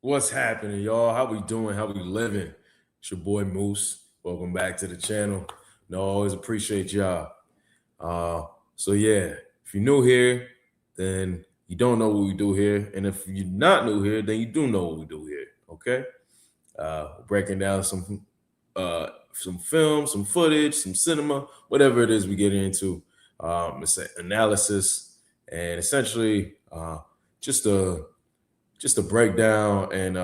What's happening, y'all? How we doing? How we living? It's your boy Moose. Welcome back to the channel. No, always appreciate y'all. Uh, so yeah, if you're new here, then you don't know what we do here, and if you're not new here, then you do know what we do here. Okay, breaking down some film, some footage, some cinema, whatever it is we get into. It's an analysis and essentially just a just a breakdown and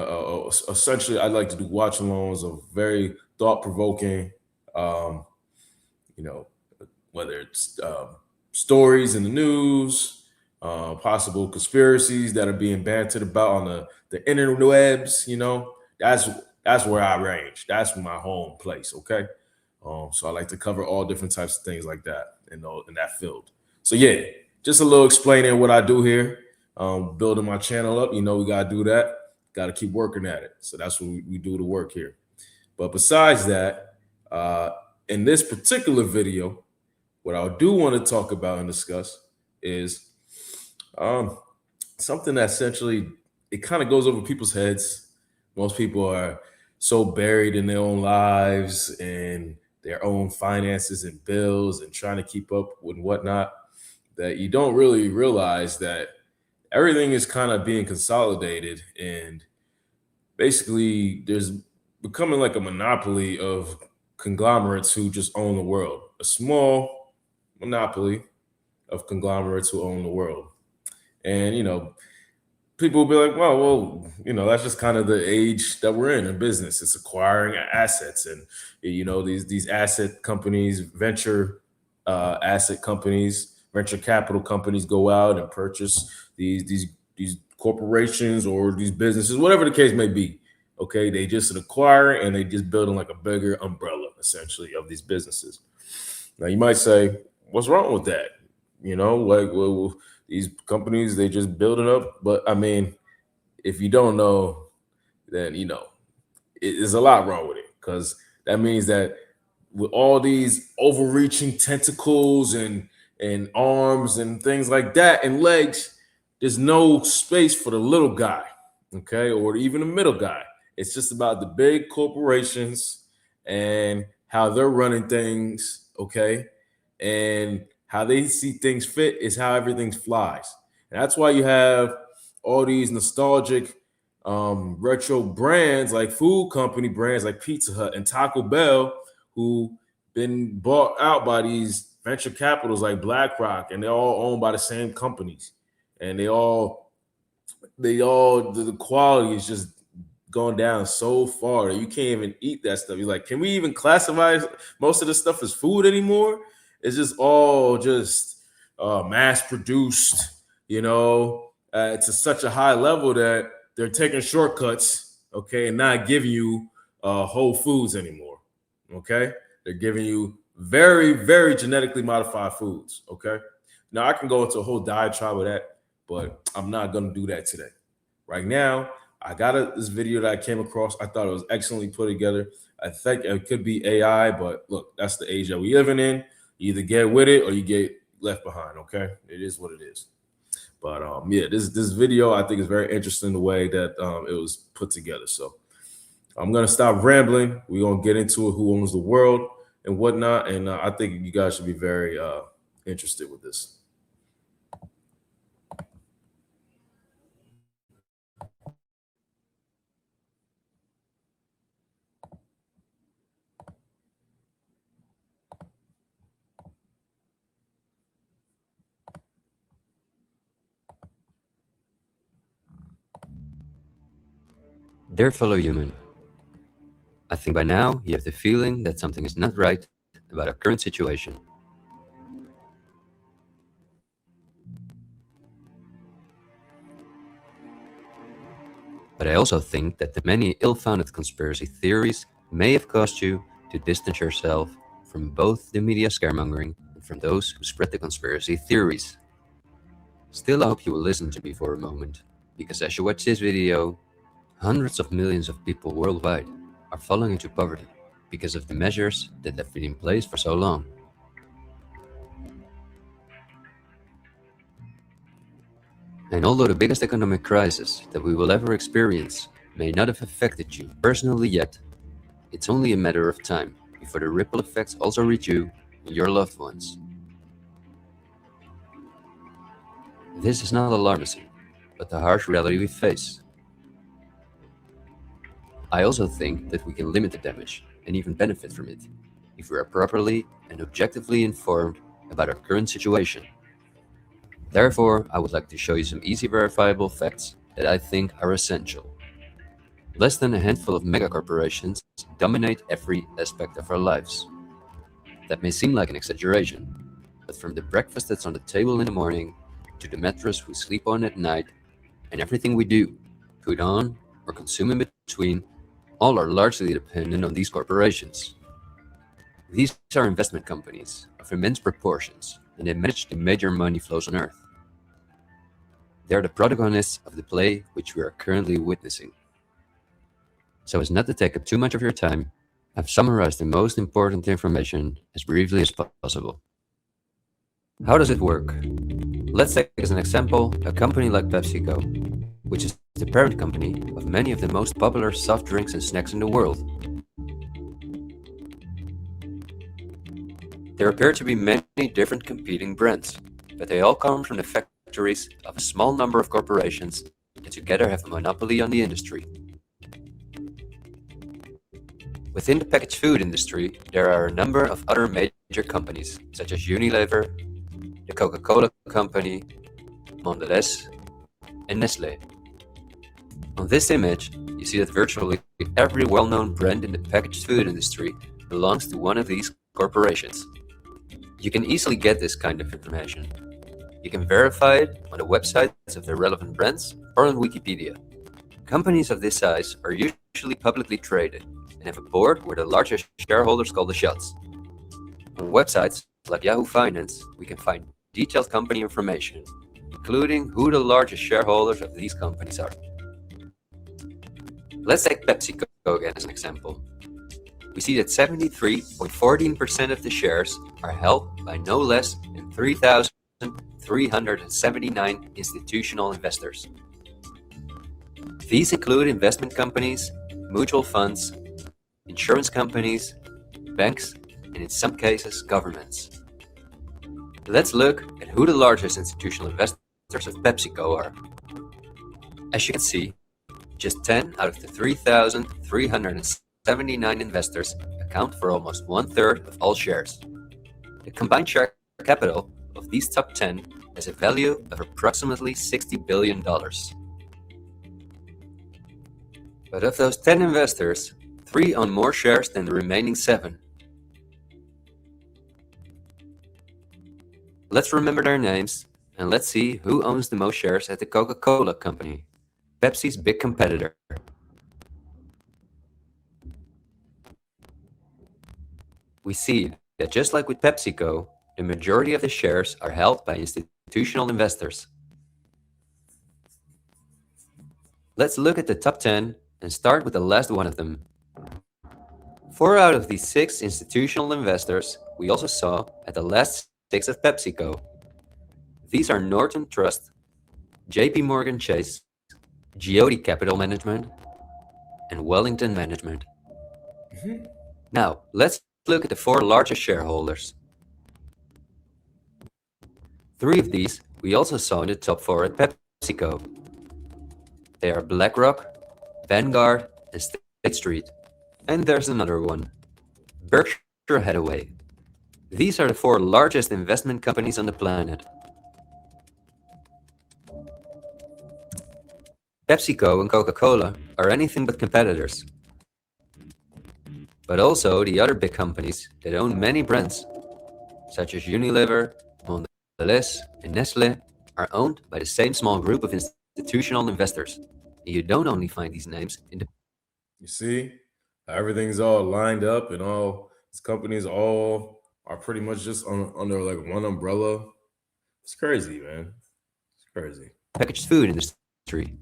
essentially I like to do watch alongs of very thought provoking, um, you know, whether it's stories in the news, possible conspiracies that are being bantered about on the interwebs. That's where I range. That's my home place. Okay, so I like to cover all different types of things like that in that field. So yeah, just a little explaining what I do here, building my channel up. We gotta do that. Got to keep working at it. So that's what we do the work here. But besides that, uh, in this particular video, what I do want to talk about and discuss is um, something that essentially it kind of goes over people's heads. Most people are so buried in their own lives and their own finances and bills and trying to keep up with whatnot that you don't really realize that everything is kind of being consolidated and basically there's becoming like a monopoly of conglomerates who just own the world. A small monopoly of conglomerates who own the world. And people will be like, well, that's just kind of the age that we're in business. It's acquiring assets, and these asset companies, venture asset companies, venture capital companies go out and purchase these corporations or these businesses, whatever the case may be. Okay, they just acquire and they just building like a bigger umbrella essentially of these businesses. Now you might say, what's wrong with that? Like, well, these companies they just build it up. But I mean, if you don't know, then there's a lot wrong with it because that means that with all these overreaching tentacles and arms and things like that and legs, there's no space for the little guy, okay, or even the middle guy. It's just about the big corporations and how they're running things, okay, and how they see things fit is how everything flies. And that's why you have all these nostalgic retro brands like food company brands like Pizza Hut and Taco Bell who been bought out by these venture capitals like BlackRock, and they're all owned by the same companies, and the quality is just going down so far that you can't even eat that stuff. You're like, can we even classify most of this stuff as food anymore? It's just all just mass produced, to such a high level that they're taking shortcuts, okay, and not giving you whole foods anymore, okay? They're giving you very, very genetically modified foods, okay? Now, I can go into a whole diatribe of that, but I'm not going to do that today. Right now, I got this video that I came across. I thought it was excellently put together. I think it could be AI, but look, that's the age that we living in. You either get with it or you get left behind, okay? It is what it is. But yeah, this video I think is very interesting the way that it was put together. So I'm gonna stop rambling. We're gonna get into it, who owns the world and whatnot. And I think you guys should be very interested with this. Dear fellow human, I think by now you have the feeling that something is not right about our current situation. But I also think that the many ill-founded conspiracy theories may have caused you to distance yourself from both the media scaremongering and from those who spread the conspiracy theories. Still, I hope you will listen to me for a moment, because as you watch this video, hundreds of millions of people worldwide are falling into poverty because of the measures that have been in place for so long. And although the biggest economic crisis that we will ever experience may not have affected you personally yet, it's only a matter of time before the ripple effects also reach you and your loved ones. This is not alarmism, but the harsh reality we face. I also think that we can limit the damage and even benefit from it if we are properly and objectively informed about our current situation. Therefore, I would like to show you some easy verifiable facts that I think are essential. Less than a handful of megacorporations dominate every aspect of our lives. That may seem like an exaggeration, but from the breakfast that's on the table in the morning, to the mattress we sleep on at night, and everything we do, put on, or consume in between, all are largely dependent on these corporations. These are investment companies of immense proportions, and they manage the major money flows on Earth. They are the protagonists of the play which we are currently witnessing. So as not to take up too much of your time, I've summarized the most important information as briefly as possible. How does it work? Let's take as an example a company like PepsiCo, which is the parent company of many of the most popular soft drinks and snacks in the world. There appear to be many different competing brands, but they all come from the factories of a small number of corporations that together have a monopoly on the industry. Within the packaged food industry, there are a number of other major companies, such as Unilever, the Coca-Cola Company, Mondelez, and Nestlé. On this image, you see that virtually every well-known brand in the packaged food industry belongs to one of these corporations. You can easily get this kind of information. You can verify it on the websites of the relevant brands or on Wikipedia. Companies of this size are usually publicly traded and have a board where the largest shareholders call the shots. On websites like Yahoo Finance, we can find detailed company information, including who the largest shareholders of these companies are. Let's take PepsiCo again as an example. We see that 73.14% of the shares are held by no less than 3,379 institutional investors. These include investment companies, mutual funds, insurance companies, banks, and in some cases, governments. Let's look at who the largest institutional investors of PepsiCo are. As you can see, just 10 out of the 3,379 investors account for almost 1/3 of all shares. The combined share capital of these top 10 has a value of approximately $60 billion. But of those 10 investors, 3 own more shares than the remaining 7. Let's remember their names, and let's see who owns the most shares at the Coca-Cola Company, Pepsi's big competitor. We see that just like with PepsiCo, the majority of the shares are held by institutional investors. Let's look at the top 10 and start with the last one of them. 4 out of these 6 institutional investors we also saw at the last 6 of PepsiCo. These are Norton Trust, JP Morgan Chase, Geody Capital Management, and Wellington Management. Now, let's look at the 4 largest shareholders. 3 of these we also saw in the top 4 at PepsiCo. They are BlackRock, Vanguard, and State Street. And there's another one, Berkshire Hathaway. These are the 4 largest investment companies on the planet. PepsiCo and Coca-Cola are anything but competitors. But also the other big companies that own many brands, such as Unilever, Mondelez, and Nestlé, are owned by the same small group of institutional investors. And you don't only find these names in the... You see, everything's all lined up, and all these companies all are pretty much just under like one umbrella. It's crazy, man. It's crazy. packaged food industry.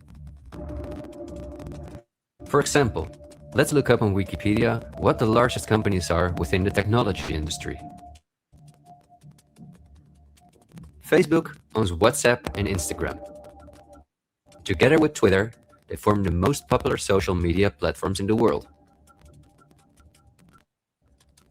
For example, let's look up on Wikipedia what the largest companies are within the technology industry. Facebook owns WhatsApp and Instagram. Together with Twitter, they form the most popular social media platforms in the world.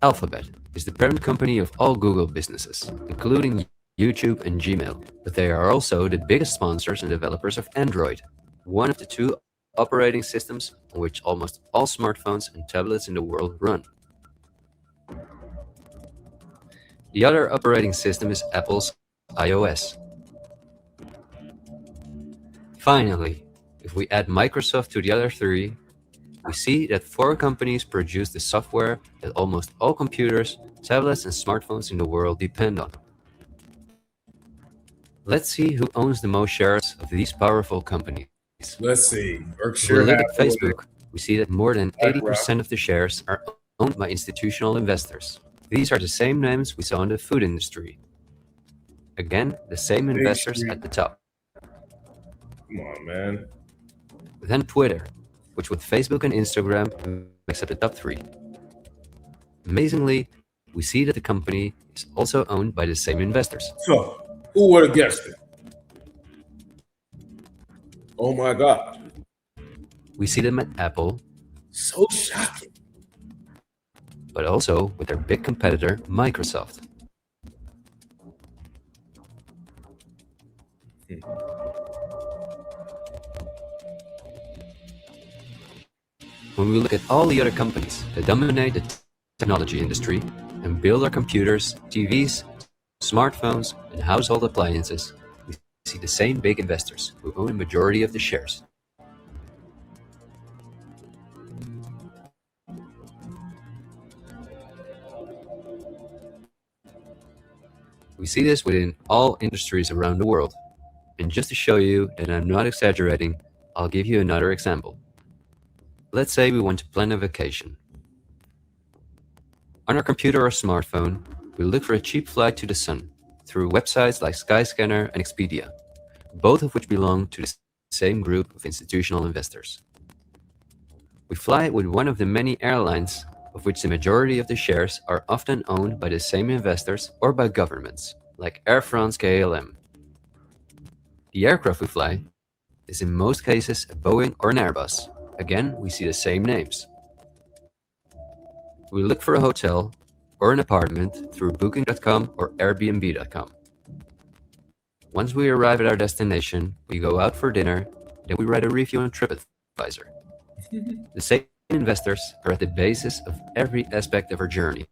Alphabet is the parent company of all Google businesses, including YouTube and Gmail, but they are also the biggest sponsors and developers of Android, one of the two operating systems on which almost all smartphones and tablets in the world run. The other operating system is Apple's iOS. Finally, if we add Microsoft to the other three, we see that four companies produce the software that almost all computers, tablets, and smartphones in the world depend on. Let's see who owns the most shares of these powerful companies. Let's see. If we Berkshire look at Hathaway. Facebook, we see that more than 80% of the shares are owned by institutional investors. These are the same names we saw in the food industry. Again, the same investors at the top. Come on, man. Then Twitter, which with Facebook and Instagram makes up the top three. Amazingly, we see that the company is also owned by the same investors. So, who would have guessed it? Oh my God. We see them at Apple, So shocking. but also with their big competitor, Microsoft. When we look at all the other companies that dominate the technology industry and build our computers, TVs, smartphones, and household appliances, we see the same big investors who own a majority of the shares. We see this within all industries around the world. And just to show you that I'm not exaggerating, I'll give you another example. Let's say we want to plan a vacation. On our computer or smartphone, we look for a cheap flight to the sun through websites like Skyscanner and Expedia, both of which belong to the same group of institutional investors. We fly with one of the many airlines, of which the majority of the shares are often owned by the same investors or by governments, like Air France-KLM. The aircraft we fly is in most cases a Boeing or an Airbus. Again, we see the same names. We look for a hotel or an apartment through Booking.com or Airbnb.com. Once we arrive at our destination, we go out for dinner, then we write a review on TripAdvisor. The same investors are at the basis of every aspect of our journey.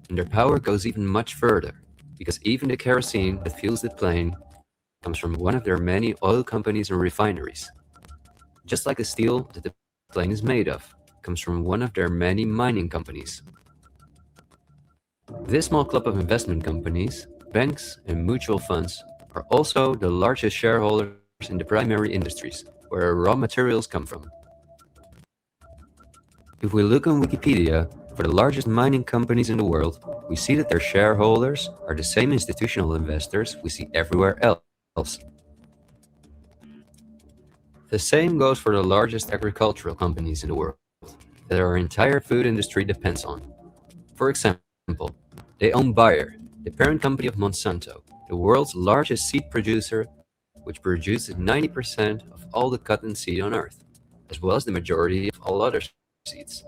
And their power goes even much further, because even the kerosene that fuels the plane comes from one of their many oil companies and refineries. Just like the steel that the plane is made of comes from one of their many mining companies. This small club of investment companies, banks, and mutual funds are also the largest shareholders in the primary industries, where raw materials come from. If we look on Wikipedia for the largest mining companies in the world, we see that their shareholders are the same institutional investors we see everywhere else. The same goes for the largest agricultural companies in the world that our entire food industry depends on. For example, they own Bayer, the parent company of Monsanto, the world's largest seed producer, which produces 90% of all the cotton seed on Earth, as well as the majority of all other seeds.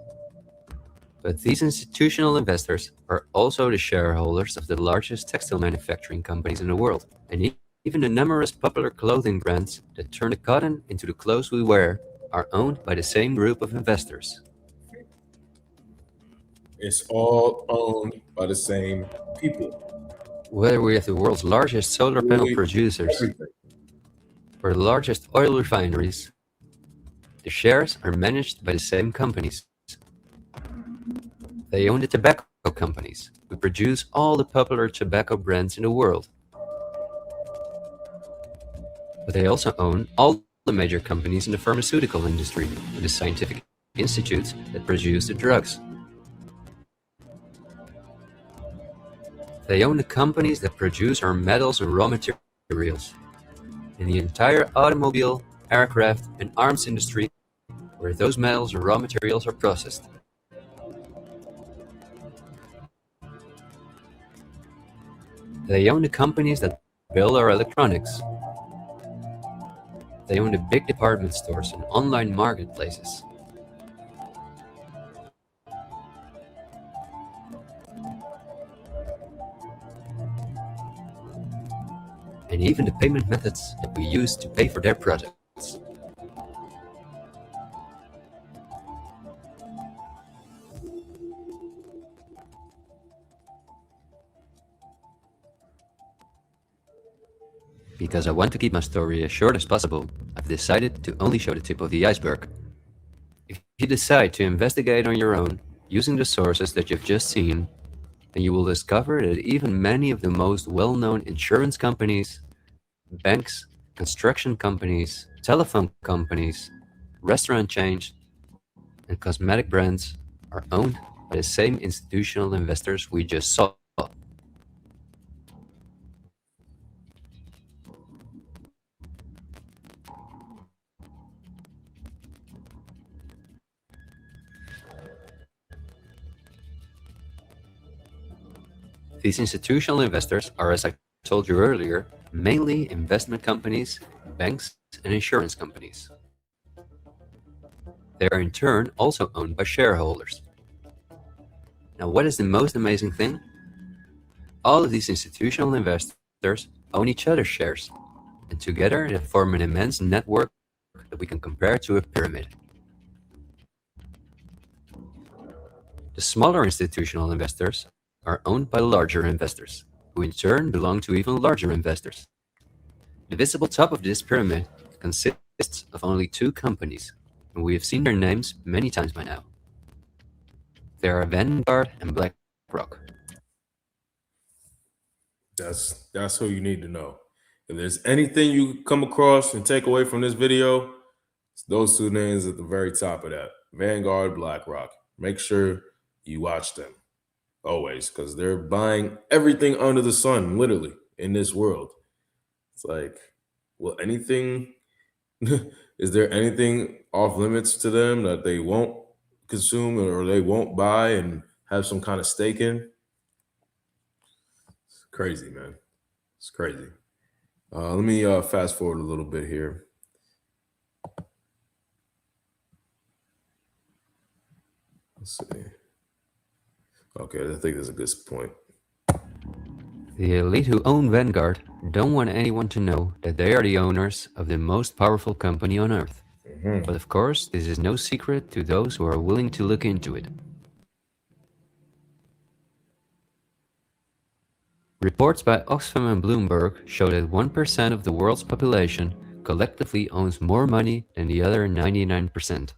But these institutional investors are also the shareholders of the largest textile manufacturing companies in the world, and even the numerous popular clothing brands that turn the cotton into the clothes we wear are owned by the same group of investors. It's all owned by the same people. Whether we have the world's largest solar panel Really, producers everything. or the largest oil refineries, the shares are managed by the same companies. They own the tobacco companies who produce all the popular tobacco brands in the world. But they also own all the major companies in the pharmaceutical industry and the scientific institutes that produce the drugs. They own the companies that produce our metals and raw materials, and the entire automobile, aircraft, and arms industry where those metals and raw materials are processed. They own the companies that build our electronics. They own the big department stores and online marketplaces. And even the payment methods that we use to pay for their products. Because I want to keep my story as short as possible, I've decided to only show the tip of the iceberg. If you decide to investigate on your own, using the sources that you've just seen, then you will discover that even many of the most well-known insurance companies, banks, construction companies, telephone companies, restaurant chains, and cosmetic brands are owned by the same institutional investors we just saw. These institutional investors are, as I told you earlier, mainly investment companies, banks, and insurance companies. They are in turn also owned by shareholders. Now, what is the most amazing thing? All of these institutional investors own each other's shares, and together they form an immense network that we can compare to a pyramid. The smaller institutional investors are owned by larger investors, who in turn belong to even larger investors. The visible top of this pyramid consists of only two companies, and we have seen their names many times by now. They are Vanguard and BlackRock. That's who you need to know. If there's anything you come across and take away from this video, it's those two names at the very top of that. Vanguard, BlackRock. Make sure you watch them always, because they're buying everything under the sun, literally, in this world. It's like, well, anything is there anything off limits to them that they won't consume or they won't buy and have some kind of stake in? It's crazy, man. It's crazy. Let me fast forward a little bit here. Let's see. Okay, I think that's a good point. The elite who own Vanguard don't want anyone to know that they are the owners of the most powerful company on earth. But of course, this is no secret to those who are willing to look into it. Reports by Oxfam and Bloomberg show that 1% of the world's population collectively owns more money than the other 99%.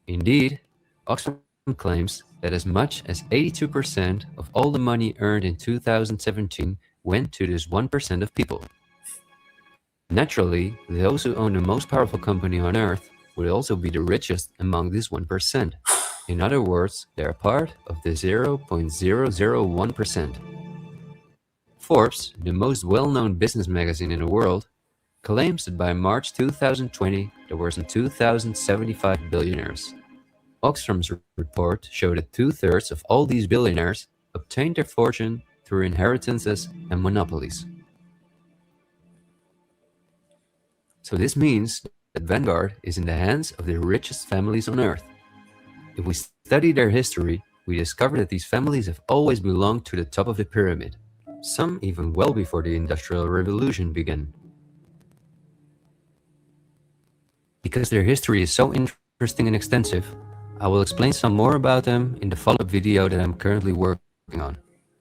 Indeed, Oxfam claims that as much as 82% of all the money earned in 2017 went to this 1% of people. Naturally, those who own the most powerful company on earth would also be the richest among this 1%. In other words, they are part of the 0.001%. Forbes, the most well-known business magazine in the world, claims that by March 2020 there were some 2,075 billionaires. Oxfam's report showed that 2/3 of all these billionaires obtained their fortune through inheritances and monopolies. So this means that Vanguard is in the hands of the richest families on earth. If we study their history, we discover that these families have always belonged to the top of the pyramid, some even well before the Industrial Revolution began. Because their history is so interesting and extensive, I will explain some more about them in the follow-up video that I'm currently working on.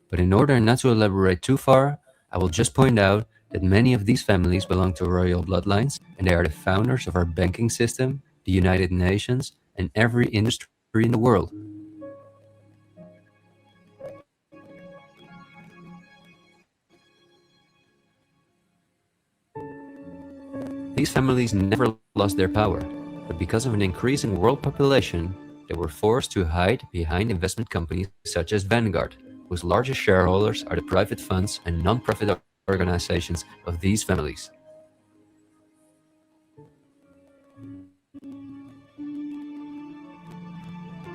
But in order not to elaborate too far, I will just point out that many of these families belong to royal bloodlines, and they are the founders of our banking system, the United Nations, and every industry in the world. These families never lost their power, but because of an increasing world population, they were forced to hide behind investment companies such as Vanguard, whose largest shareholders are the private funds and non-profit organizations of these families.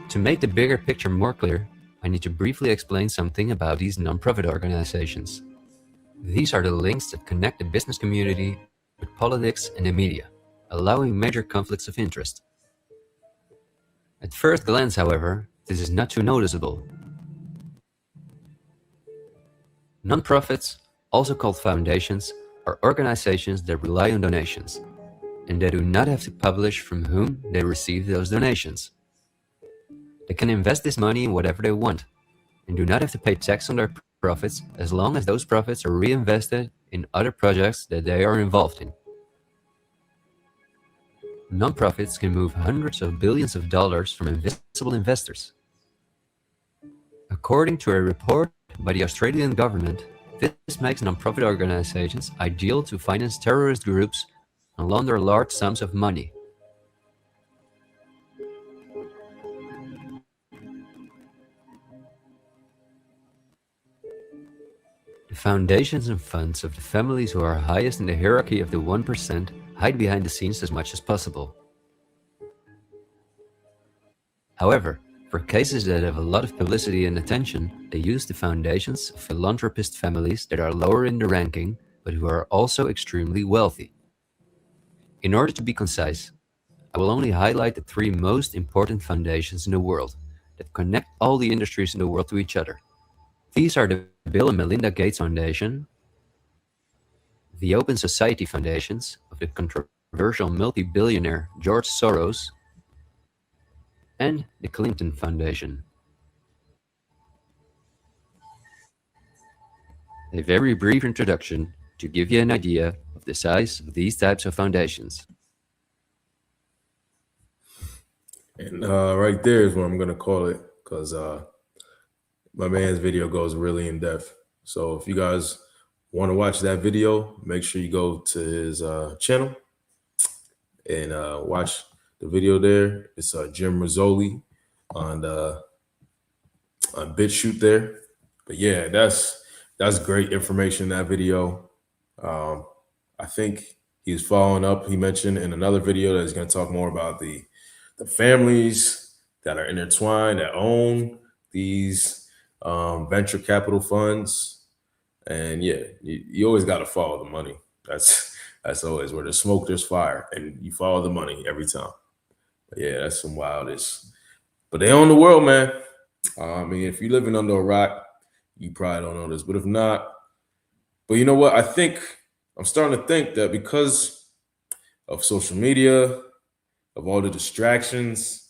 To make the bigger picture more clear, I need to briefly explain something about these non-profit organizations. These are the links that connect the business community with politics and the media. allowing major conflicts of interest. At first glance, however, this is not too noticeable. Nonprofits, also called foundations, are organizations that rely on donations, and they do not have to publish from whom they receive those donations. They can invest this money in whatever they want, and do not have to pay tax on their profits as long as those profits are reinvested in other projects that they are involved in. Nonprofits can move hundreds of billions of dollars from invisible investors. According to a report by the Australian government, this makes nonprofit organizations ideal to finance terrorist groups and launder large sums of money. The foundations and funds of the families who are highest in the hierarchy of the 1% hide behind the scenes as much as possible. However, for cases that have a lot of publicity and attention, they use the foundations of philanthropist families that are lower in the ranking, but who are also extremely wealthy. In order to be concise, I will only highlight the three most important foundations in the world that connect all the industries in the world to each other. These are the Bill and Melinda Gates Foundation, the Open Society Foundations of the controversial multi-billionaire George Soros, and the Clinton Foundation. A very brief introduction to give you an idea of the size of these types of foundations. And right there is what I'm gonna call it, because my man's video goes really in depth. So if you guys want to watch that video, make sure you go to his channel and watch the video there. It's Jim Rizzoli on BitChute there. But yeah, that's great information in that video. I think he's following up. He mentioned in another video that he's going to talk more about the families that are intertwined that own these venture capital funds. And yeah, you always got to follow the money. That's always where there's smoke, there's fire, and you follow the money every time. But yeah, that's some wildest. But they own the world, man. I mean, if you're living under a rock, you probably don't know this. But if not, but you know what? I think I'm starting to think that because of social media, of all the distractions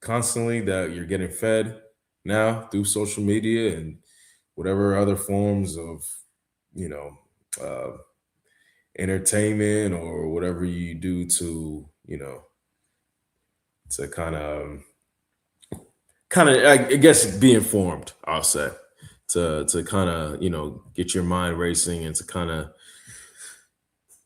constantly that you're getting fed now through social media and whatever other forms of, you know, entertainment or whatever you do to, you know, to kind of, I guess, be informed, I'll say, to kind of, you know, get your mind racing and to kind of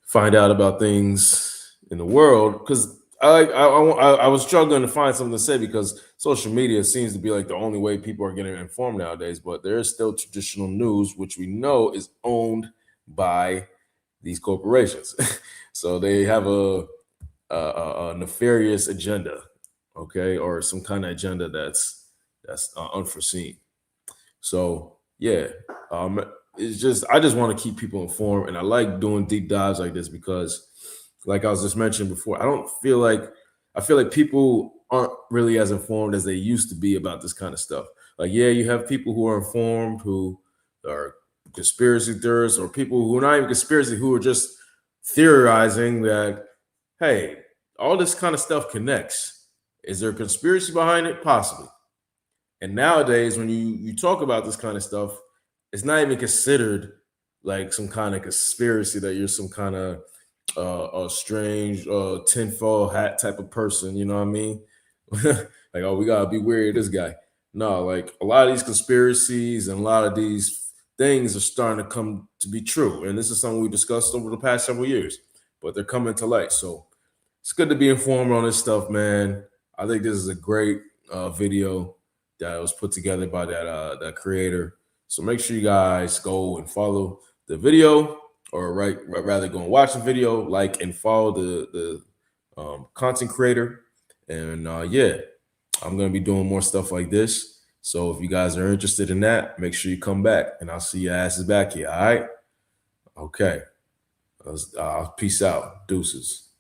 find out about things in the world. Because I was struggling to find something to say because social media seems to be like the only way people are getting informed nowadays. But there is still traditional news, which we know is owned by these corporations. So they have a nefarious agenda, okay, or some kind of agenda that's unforeseen. So yeah, it's just I just want to keep people informed, and I like doing deep dives like this because, like I was just mentioning before, I feel like people aren't really as informed as they used to be about this kind of stuff. Like, yeah, you have people who are informed who are conspiracy theorists, or people who are not even conspiracy, who are just theorizing that, hey, all this kind of stuff connects. Is there a conspiracy behind it? Possibly. And nowadays, when you talk about this kind of stuff, it's not even considered like some kind of conspiracy that you're some kind of a strange tinfoil hat type of person. You know what I mean? Like, oh, we gotta be wary of this guy. No, like a lot of these conspiracies and a lot of these things are starting to come to be true. And this is something we discussed over the past several years, but they're coming to light. So it's good to be informed on this stuff, man. I think this is a great video that was put together by that creator. So make sure you guys go and follow the video, or rather go and watch the video, like and follow the content creator. And yeah, I'm gonna be doing more stuff like this. So if you guys are interested in that, make sure you come back, and I'll see your asses back here. All right? Okay. Peace out. Deuces.